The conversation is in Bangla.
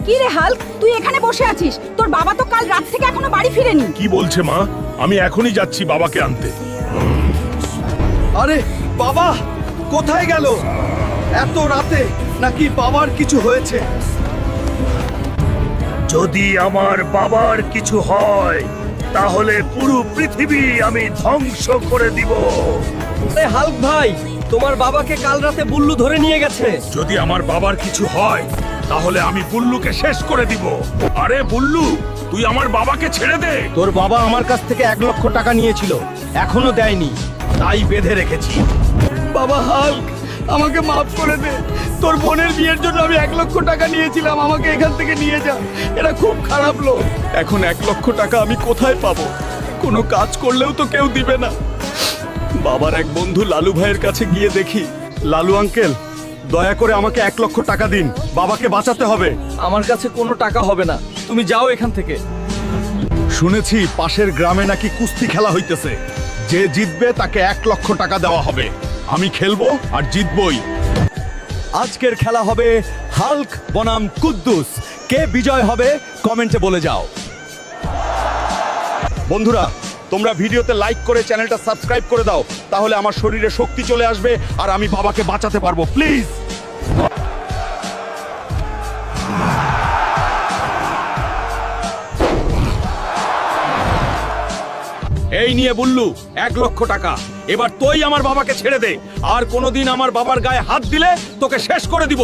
কি রে হাল্ক, তুই এখানে বসে আছিস? তোর বাবা তো কাল রাত থেকে এখনো বাড়ি ফিরেনি। কি বলছে মা? আমি এখনই যাচ্ছি বাবাকে আনতে। আরে বাবা কোথায় গেল এত রাতে? নাকি বাবার কিছু হয়েছে? যদি আমার বাবার কিছু হয় তাহলে পুরো পৃথিবী আমি ধ্বংস করে দিব। আরে হাল্ক ভাই, তোমার বাবাকে কাল রাতে বুল্লু ধরে নিয়ে গেছে। যদি আমার বাবার কিছু হয় তাহলে আমি বুল্লুকে শেষ করে দিব। আরে বুল্লু, তুই আমার বাবাকে ছেড়ে দে। তোর বাবা আমার কাছ থেকে 1 লক্ষ টাকা নিয়েছিল, এখনো দেয়নি, তাই বেঁধে রেখেছি। বাবা হাল্ক, আমাকে মাফ করে দে। তোর বোনের বিয়ের জন্য আমি 1 লক্ষ টাকা নিয়েছিলাম, আমাকে এখান থেকে নিয়ে যা। এরা খুব খারাপ লোক। এখন 1 লক্ষ টাকা আমি কোথায় পাবো? কোনো কাজ করলেও তো কেউ দিবে না। বাবার এক বন্ধু লালু ভাইয়ের কাছে গিয়ে দেখি। লালু আঙ্কেল, দয়া করে আমাকে 1 লক্ষ টাকা দিন, বাবাকে বাঁচাতে হবে। আমার কাছে কোনো টাকা হবে না, তুমি যাও এখান থেকে। শুনেছি পাশের গ্রামে নাকি কুস্তি খেলা হইতেছে, যে জিতবে তাকে 1 লক্ষ টাকা দেওয়া হবে। আমি খেলবো আর জিতবই। আজকের খেলা হবে হাল্ক বনাম কুদ্দুস। কে বিজয় হবে কমেন্টে বলে যাও। বন্ধুরা, তোমরা ভিডিওতে লাইক করে চ্যানেলটা সাবস্ক্রাইব করে দাও, তাহলে আমার শরীরে শক্তি চলে আসবে আর আমি বাবাকে বাঁচাতে পারবো। প্লিজ। এই নিয়ে বুল্লু 1 লক্ষ টাকা। এবার তুই আমার বাবাকে ছেড়ে দে, আর কোনোদিন আমার বাবার গায়ে হাত দিলে তোকে শেষ করে দিব।